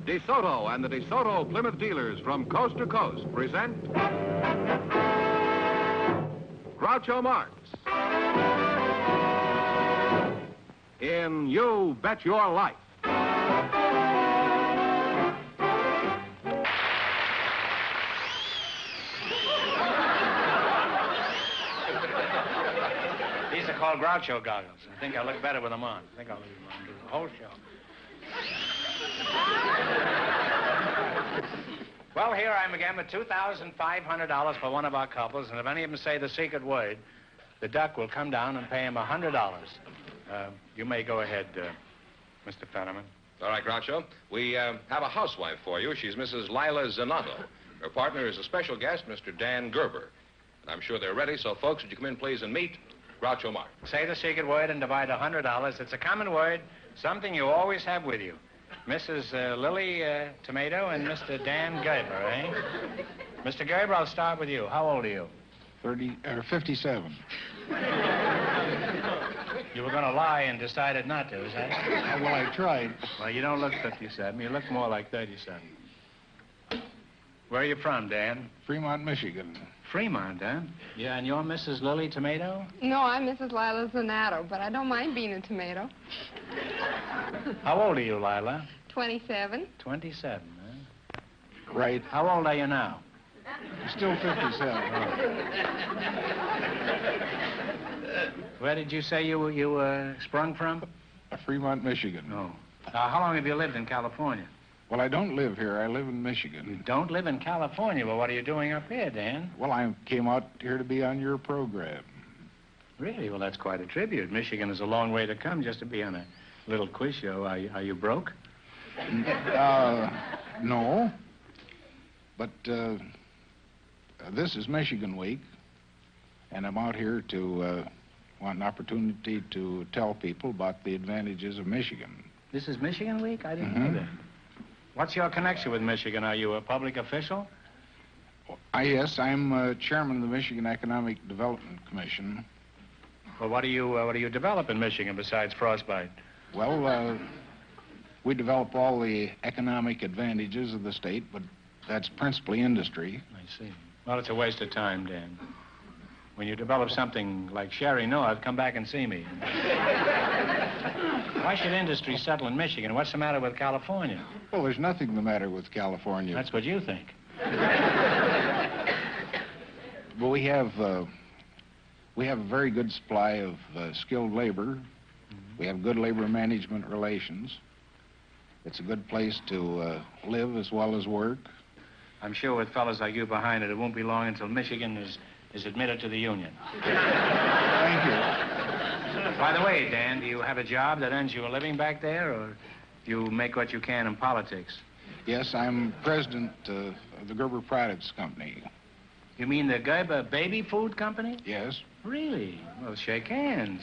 DeSoto and the DeSoto Plymouth dealers from coast to coast present Groucho Marx in You Bet Your Life. These are called Groucho goggles. I think I look better with them on. I think I'll leave them on. Do the whole show. Well, here I am again with $2,500 for one of our couples, and if any of them say the secret word, the duck will come down and pay him $100. You may go ahead, Mr. Fenneman. All right, Groucho. We have a housewife for you. She's Mrs. Lila Zanato. Her partner is a special guest, Mr. Dan Gerber. And I'm sure they're ready, so folks, would you come in, please, and meet Groucho Marx. Say the secret word and divide $100. It's a common word, something you always have with you. Mrs. Lily Tomato and Mr. Dan Gerber, eh? Mr. Gerber, I'll start with you. How old are you? 57. You were going to lie and decided not to, is that it? Well, I tried. Well, you don't look 57. You look more like 37. Where are you from, Dan? Fremont, Michigan. Fremont, huh? Yeah, and you're Mrs. Lily Tomato? No, I'm Mrs. Lila Zanato, but I don't mind being a tomato. How old are you, Lila? 27. 27, huh? Right. How old are you now? Still 57. Where did you say you sprung from? Fremont, Michigan. No. Now, how long have you lived in California? Well, I don't live here. I live in You Michigan. don't live in California. Well, what are you doing up here, Dan? Well, I came out here to be on your program. Really? Well, that's quite a tribute. Michigan is a long way to come just to be on a little quiz show. Are you broke? No. But this is Michigan Week, and I'm out here to want an opportunity to tell people about the advantages of Michigan. This is Michigan Week? I didn't know that. What's your connection with Michigan? Are you a public official? Yes, I'm chairman of the Michigan Economic Development Commission. Well, what do you develop in Michigan besides frostbite? Well, we develop all the economic advantages of the state, but that's principally industry. I see. Well, it's a waste of time, Dan. When you develop something like Sherry North, come back and see me. Why should industry settle in Michigan? What's the matter with California? Well, there's nothing the matter with California. That's what you think. But we have a very good supply of skilled labor. We have good labor management relations. It's a good place to live as well as work. I'm sure with fellas like you behind it, it won't be long until Michigan is admitted to the Union. Thank you. By the way, Dan, do you have a job that earns you a living back there, or do you make what you can in politics? Yes, I'm president of the Gerber Products Company. You mean the Gerber Baby Food Company? Yes. Really? Well, shake hands.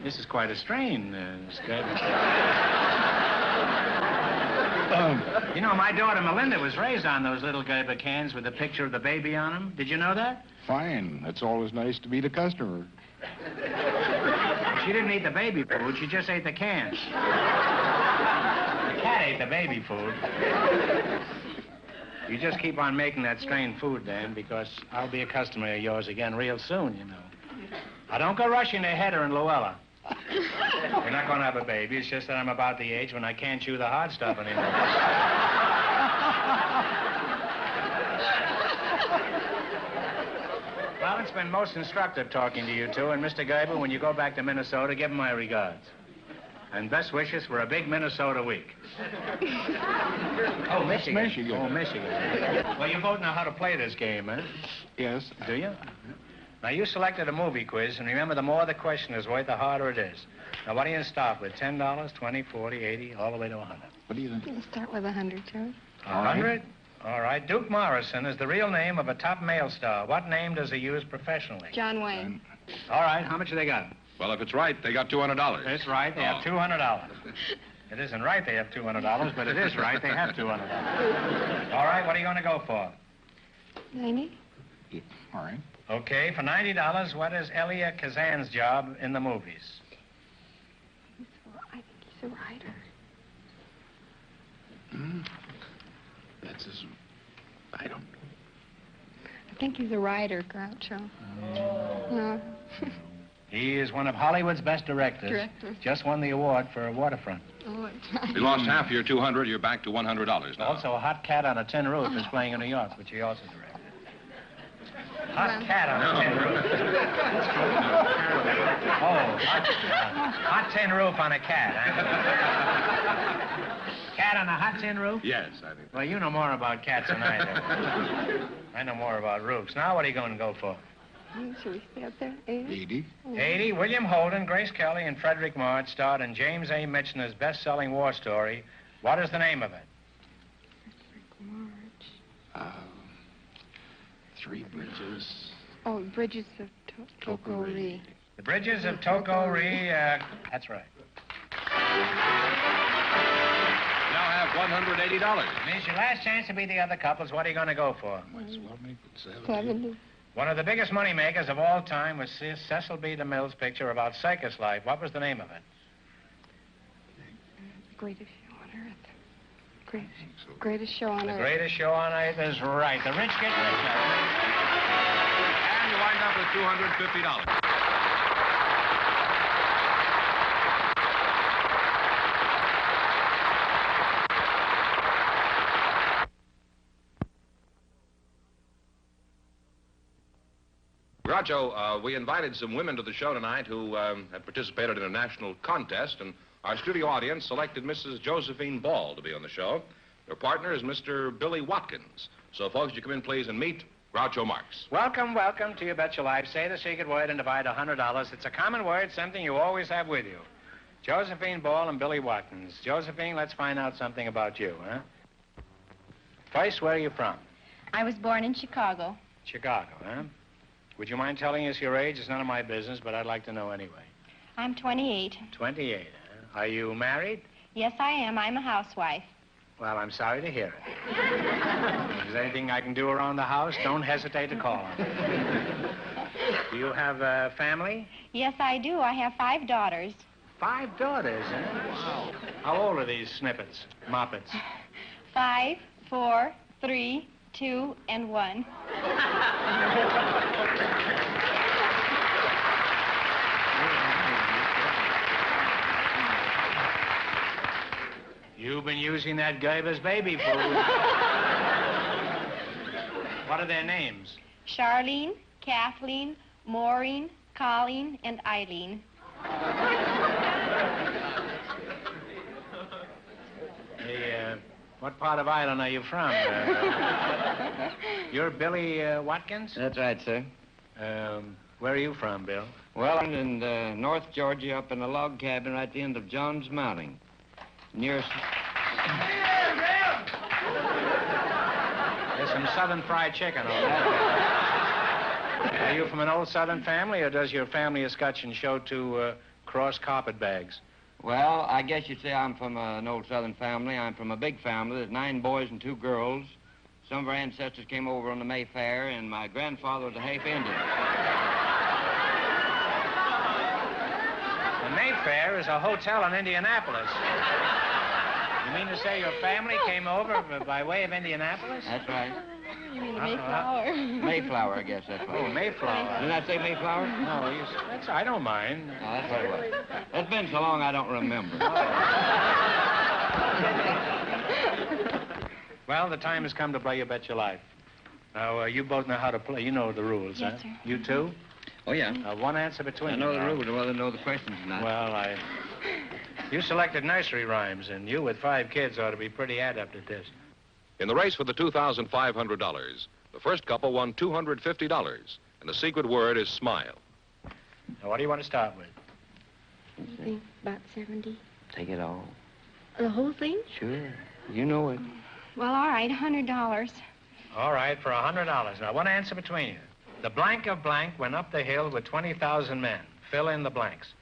This is quite a strain, Miss Gerber. You know, my daughter Melinda was raised on those little Gerber cans with a picture of the baby on them. Did you know that? Fine. It's always nice to meet a customer. She didn't eat the baby food. She just ate the cans. The cat ate the baby food. You just keep on making that strained food, Dan, because I'll be a customer of yours again real soon, you know. Now, don't go rushing to Hedda and Luella. We're not going to have a baby. It's just that I'm about the age when I can't chew the hard stuff anymore. Well, it's been most instructive talking to you two. And Mr. Gerber, when you go back to Minnesota, give him my regards. And best wishes for a big Minnesota week. Oh, Michigan. Michigan. Oh, Michigan. Well, you both know how to play this game, huh? Yes. Do you? Now, you selected a movie quiz, and remember, the more the question is worth, the harder it is. Now, what do you start with? $10, $20, $40, $80, all the way to $100? What do you think? We'll start with 100, Joe. 100? All right. Duke Morrison is the real name of a top male star. What name does he use professionally? John Wayne. All right. How much have they got? Well, if it's right, they got $200. That's right. They have $200. It isn't right they have $200, but it is right they have $200. All right. What are you going to go for? 90. Yeah. All right. Okay. For $90, what is Elia Kazan's job in the movies? I think he's a writer. That's his... I don't... I think he's a writer, Groucho. No. He is one of Hollywood's best directors. Just won the award for Waterfront. Oh, that's right. You lost half your 200, you're back to $100 now. Also, A Hot Cat on a Tin Roof is playing in New York, which he also directed. Hot Cat on a Tin Roof. Hot tin roof on a cat, huh? Cat on a hot tin roof? Yes, I think. Well, you know more about cats than I do. I know more about roofs. Now, what are you going to go for? Should we stay up there? 80? 80? 80. William Holden, Grace Kelly, and Frederick March starred in James A. Michener's best-selling war story. What is the name of it? March. Three Bridges. Oh, Bridges of Toko-Ri. The Bridges of Toko-Ri, that's right. You now have $180. It's your last chance to beat the other couples. What are you going to go for? Might as well make it 70. One of the biggest money makers of all time was Cecil B. DeMille's picture about circus life. What was the name of it? Greatest show on earth. Greatest show on The earth. Greatest Show on Earth is right. The rich get richer. And you wind up with $250. Groucho, we invited some women to the show tonight who had participated in a national contest, and our studio audience selected Mrs. Josephine Ball to be on the show. Their partner is Mr. Billy Watkins. So, folks, you come in, please, and meet Groucho Marx. Welcome, welcome to You Bet Your Life. Say the secret word and divide $100. It's a common word, something you always have with you. Josephine Ball and Billy Watkins. Josephine, let's find out something about you, huh? First, where are you from? I was born in Chicago. Chicago, huh? Would you mind telling us your age? It's none of my business, but I'd like to know anyway. I'm 28. 28, huh? Are you married? Yes, I am. I'm a housewife. Well, I'm sorry to hear it. If there's anything I can do around the house, don't hesitate to call on me. Do you have a family? Yes, I do. I have 5 daughters. 5 daughters, huh? Wow. How old are these snippets, moppets? 5, 4, 3, 2, and 1. You've been using that Gerber's baby food. What are their names? Charlene, Kathleen, Maureen, Colleen, and Eileen. Hey, what part of Ireland are you from? You're Billy Watkins? That's right, sir. Where are you from, Bill? Well, I'm in North Georgia, up in a log cabin right at the end of John's Mountain. Near... There's some Southern fried chicken over there. Are you from an old Southern family, or does your family escutcheon show 2 cross carpet bags? Well, I guess you'd say I'm from an old Southern family. I'm from a big family. There's 9 boys and 2 girls. Some of our ancestors came over on the Mayfair, and my grandfather was a half Indian. The Mayfair is a hotel in Indianapolis. You mean to say your family came over by way of Indianapolis? That's right. You mean Mayflower? Mayflower, I guess that's right. Oh, Mayflower. Didn't I say Mayflower? No, I don't mind. No, that's what it was. It's been so long I don't remember. Well, the time has come to play You Bet Your Life. Now, you both know how to play. You know the rules, Yes, huh? sir. You too? Oh, yeah. One answer between I you. know the now. rules. Well, I know the questions tonight. Well, You selected nursery rhymes, and you with 5 kids ought to be pretty adept at this. In the race for the $2,500, the first couple won $250, and the secret word is smile. Now, what do you want to start with? I think about 70. Take it all. The whole thing? Sure. You know it. Well, all right, $100. All right, for $100. Now, one answer between you. The blank of blank went up the hill with 20,000 men. Fill in the blanks.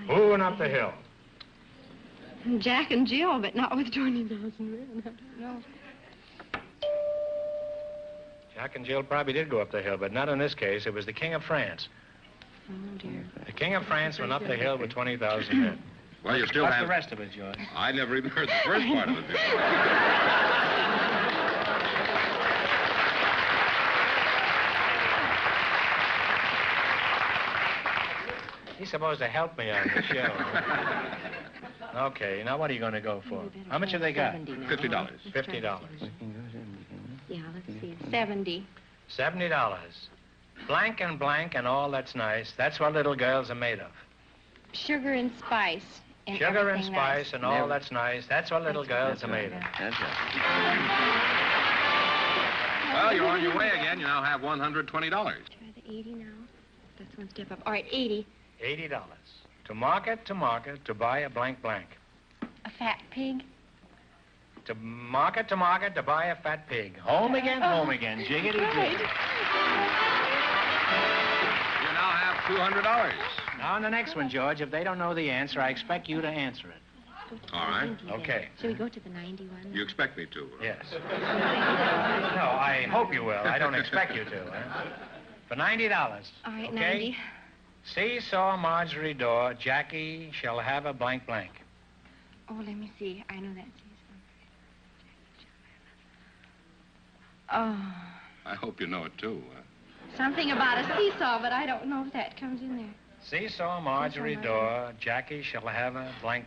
Who went up the hill? Jack and Jill, but not with 20,000 men. I don't know. Jack and Jill probably did go up the hill, but not in this case. It was the King of France. Oh, dear. The King of France went up the hill with 20,000 men. Well, you still What's have... the rest of it, George? I never even heard the first part of it before. He's supposed to help me on the show. Okay, now what are you going to go for? How much have they got? $50. $50. Yeah, let's see. 70. $70. Blank and all that's nice. That's what little girls are made of. Sugar and spice. And Sugar and everything spice nice. and all that's nice. That's what little girls are made of. That's right. Well, you're on your way again. You now have $120. Try the 80 now. That's one step up. All right, 80. $80. To market, to buy a blank. A fat pig. To market, to buy a fat pig. Home again, jiggity jig. You now have $200. Now on the next one, George, if they don't know the answer, I expect you to answer it. All right. 90 then. Okay. Shall we go to the 91? You expect me to? Yes. No, I hope you will. I don't expect you to. Huh? For $90. All right, okay? 90. Seesaw, Marjorie door, Jackie shall have a blank. Oh, let me see. I know that seesaw. Oh, I hope you know it, too. something about a seesaw, but I don't know if that comes in there. Seesaw, Marjorie door, Jackie shall have a blank.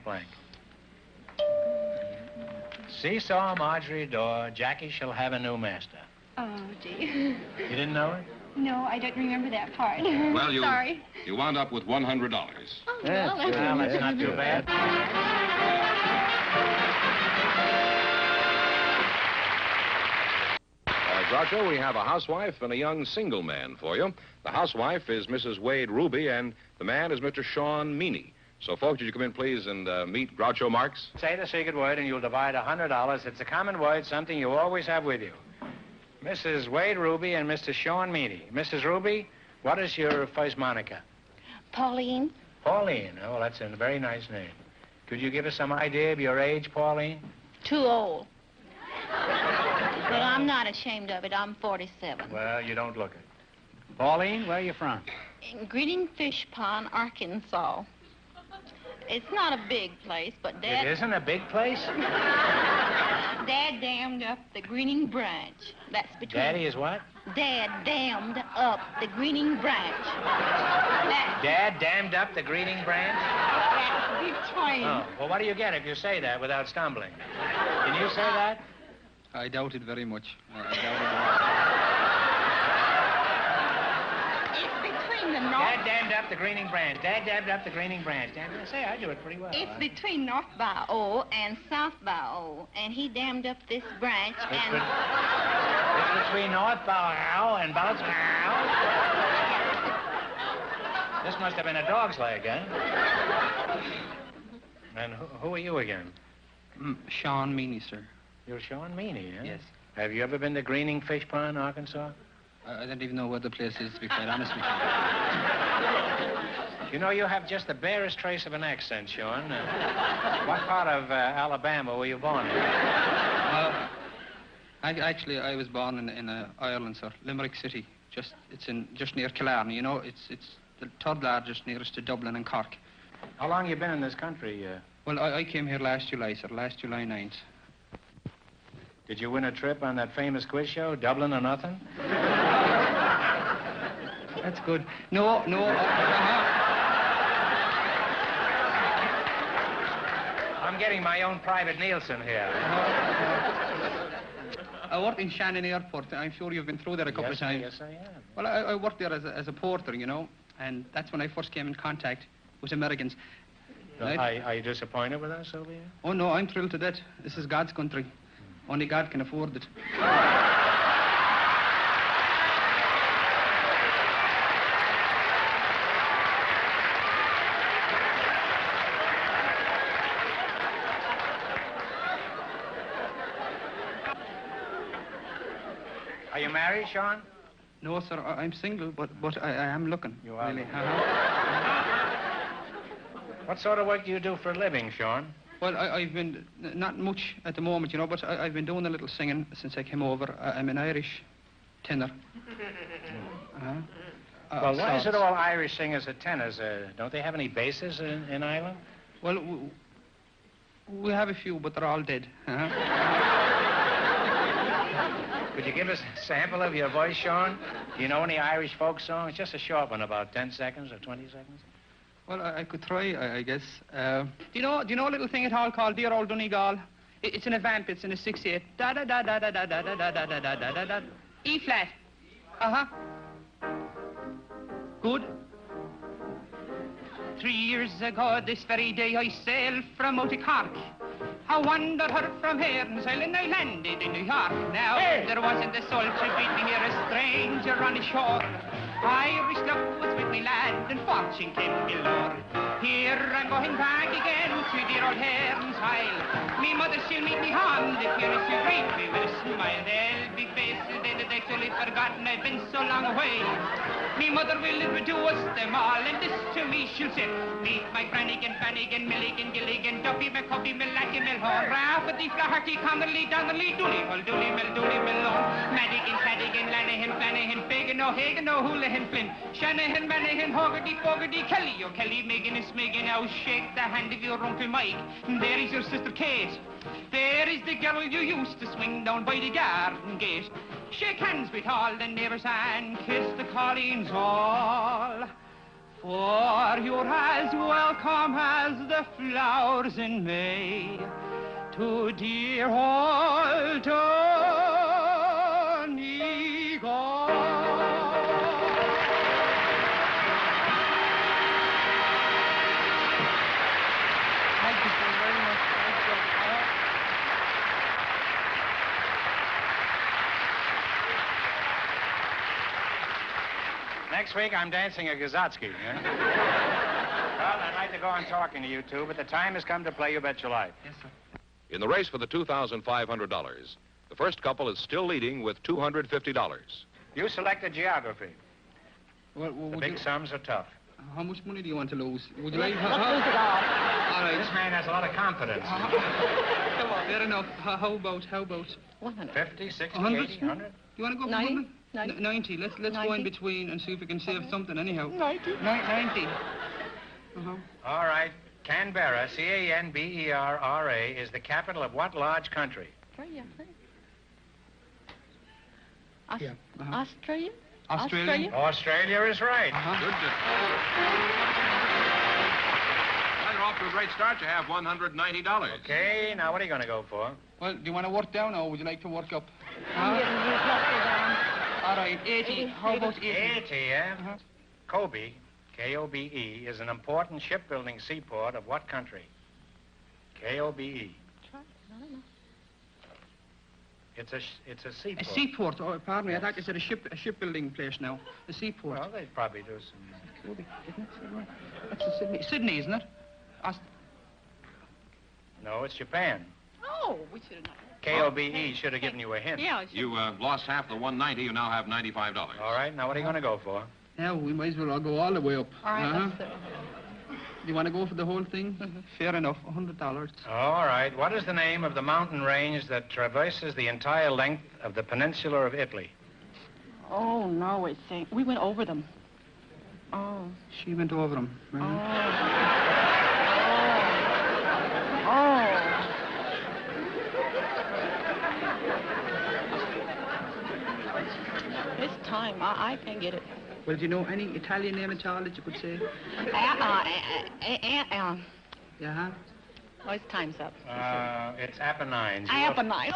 Seesaw, Marjorie door, Jackie shall have a new master. Oh, gee. You didn't know it? No, I don't remember that part. Well, Sorry. You wound up with $100. Oh, well, That's not too bad. Groucho, we have a housewife and a young single man for you. The housewife is Mrs. Wade Ruby, and the man is Mr. Sean Meany. So, folks, would you come in, please, and meet Groucho Marx? Say the secret word and you'll divide $100. It's a common word, something you always have with you. Mrs. Wade Ruby and Mr. Sean Meany. Mrs. Ruby, what is your first moniker? Pauline. Pauline. Oh, that's a very nice name. Could you give us some idea of your age, Pauline? Too old. But I'm not ashamed of it. I'm 47. Well, you don't look it. Pauline, where are you from? In Green Fish Pond, Arkansas. It's not a big place, but Dad... It isn't a big place? Dad dammed up the greening branch. That's between... Daddy is what? Dad dammed up the greening branch. Dad dammed up the greening branch? That's between... Oh, well, what do you get if you say that without stumbling? Can you say that? I doubt it very much. I doubt It's between the north... Dad dammed up the greening branch. Dad dammed up the greening branch. Damn, I say I do it pretty well. It's between North Bayou and South Bayou, and he dammed up this branch and... It's between North Bayou and Bounce Bayou. This must have been a dog's leg, huh? And who are you again? Sean Meany, sir. You're Sean Meany, huh? Yes. Have you ever been to Greening Fish Pond, Arkansas? I don't even know what the place is, to be quite honest with you. You know, you have just the barest trace of an accent, Sean. What part of Alabama were you born in? Well, I was born in Ireland, sir, Limerick City. It's just near Killarney. You know, it's the third largest nearest to Dublin and Cork. How long you been in this country? Well, I came here last July, sir, last July 9th. Did you win a trip on that famous quiz show, Dublin or Nothing? That's good. No. I'm getting my own private Nielsen here. I worked in Shannon Airport. I'm sure you've been through there a couple of times. Yes, I have. Well, I worked there as a porter, you know, and that's when I first came in contact with Americans. Right? Are you disappointed with us over here? Oh, no, I'm thrilled to death. This is God's country. Only God can afford it. Are you married, Sean? No, sir, I'm single, but I am looking. You are really. What sort of work do you do for a living, Sean? Well, I've been, not much at the moment, you know, but I've been doing a little singing since I came over. I'm an Irish tenor. Well, why is it all Irish singers are tenors? Don't they have any basses in Ireland? Well, we have a few, but they're all dead. Could you give us a sample of your voice, Sean? Do you know any Irish folk songs? Just a short one, about 10 seconds or 20 seconds. Well, I could try, I guess. Do you know a little thing at all called Dear Old Donegal? It's in a vamp. It's in a 6/8. Da da da da da da da da da da da da da da. E flat. Good. 3 years ago, this very day, I sailed from out of Cork. I wandered her from here and sailing, I landed in New York. Now, there wasn't a soul to greet me here, a stranger on the shore. Irish love was with me, lad, and fortune came below. Here I'm going back again to dear old Herons Isle. Me mother, she'll meet me home, the parents she'll greet me with a smile. They'll be faces they'd actually forgotten I've been so long away. Me mother will introduce them all, and this to me she'll say, meet my Brannigan, Fannigan, Milligan, Gilligan, Duffy, McCuffy, Millacky, Milhorn, Rafferty, Flaherty, Connolly, Donnelly, Dooley, Dooley, Milone, Madigan, Cadigan, Lanahan, Flanahan, Fagan, O'Hagan, O'Houlihan, Flynn, Shanahan, Manahan, Hogarty, Fogarty, Kelly, O'Kelly, Megan, and Smegan. Now shake the hand of your Uncle Mike. There is your sister Kate. There is the girl you used to swing down by the garden gate. Shake hands with all the neighbors and kiss the colleens all. For you're as welcome as the flowers in May to dear old Donegal. Thank you so very much. Next week, I'm dancing a Gazotsky. Well, I'd like to go on talking to you two, but the time has come to play You Bet Your Life. Yes, sir. In the race for the $2,500, the first couple is still leading with $250. You selected geography. Well, The big sums are tough. how much money do you want to lose? Would you like... Let's lose it all. All right. This man has a lot of confidence. Come on. Fair enough. How about? 100. 50, 60, 100? 80, 100? You want to go for 90? 100? 90. 90. Let's go 90. in between and see if we can save something anyhow. 90. 90. All right. Canberra, C-A-N-B-E-R-R-A, is the capital of what large country? Australia. Yeah. Australia? Australia? Australia is right. Good. Well, you're off to a great start. You have $190. Okay, now what are you going to go for? Well, do you want to work down or would you like to work up? I'm getting you cluster down. All right, 80. How about 80? 80, yeah? Kobe, K-O-B-E, is an important shipbuilding seaport of what country? K-O-B-E. I don't know. It's a seaport. A seaport. Oh, pardon me. I thought you said a shipbuilding place now. A seaport. Well, they'd probably do some... Kobe, isn't it? Sydney? That's a Sydney. Sydney, isn't it? No, it's Japan. Oh, we should have known. K-O-B-E should have given you a hint. Yeah, I should. You lost half the $190. You now have $95. All right, now what are you going to go for? Yeah, we might as well all go all the way up. All right, let's do it. Do you want to go for the whole thing? Fair enough. $100. All right, what is the name of the mountain range that traverses the entire length of the peninsula of Italy? Oh, no, I think. We went over them. Oh. She went over them. Oh. This time, I can't get it. Well, do you know any Italian name at all that you could say? Yeah. Oh, his time's up. It's Apennines. Apennine.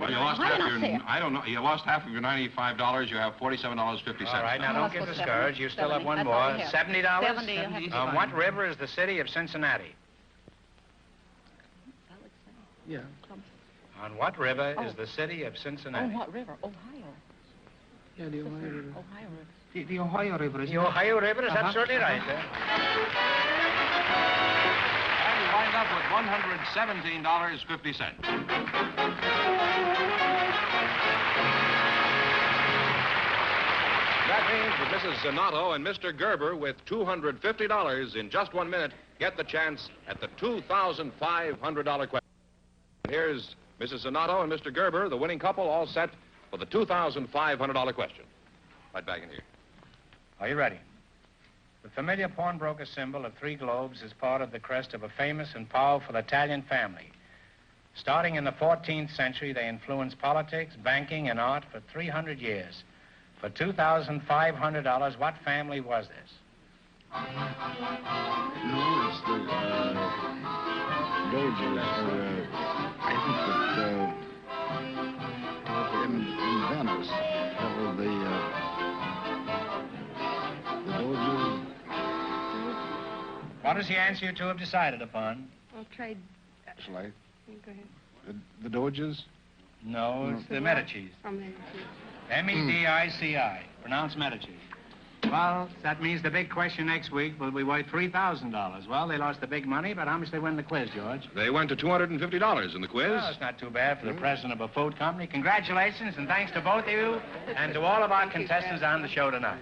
Well, you lost half your... I don't know. You lost half of your $95. You have $47.50. All right, now don't get discouraged. You still have one 70. more. That's all we $70? have. 70. You'll have to- On what river is the city of Cincinnati? Yeah. On what river is the city of Oh, Cincinnati? what river? Ohio. Yeah, the Ohio River. Ohio River. The Ohio River, isn't The it? Ohio River is absolutely right. And you wind up with $117.50. That means that Mrs. Zanato and Mr. Gerber, with $250 in just 1 minute, get the chance at the $2,500 question. Here's Mrs. Zanato and Mr. Gerber, the winning couple, all set for the $2,500 question. Right back in here. Are you ready? The familiar pawnbroker symbol of 3 globes is part of the crest of a famous and powerful Italian family. Starting in the 14th century, they influenced politics, banking, and art for 300 years. For $2,500, what family was this? No, it's the Doges, I think that in Venice, that were the Doges. What is the answer you two have decided upon? I'll trade. Shall I? Go ahead. The Doges? No, it's the Medicis. From Medici. M-E-D-I-C-I. Pronounced Medici. Well, that means the big question next week will be worth $3,000. Well, they lost the big money, but how much they win the quiz, George? They went to $250 in the quiz. Well, it's not too bad for the president of a food company. Congratulations, and thanks to both of you and to all of our contestants on the show tonight.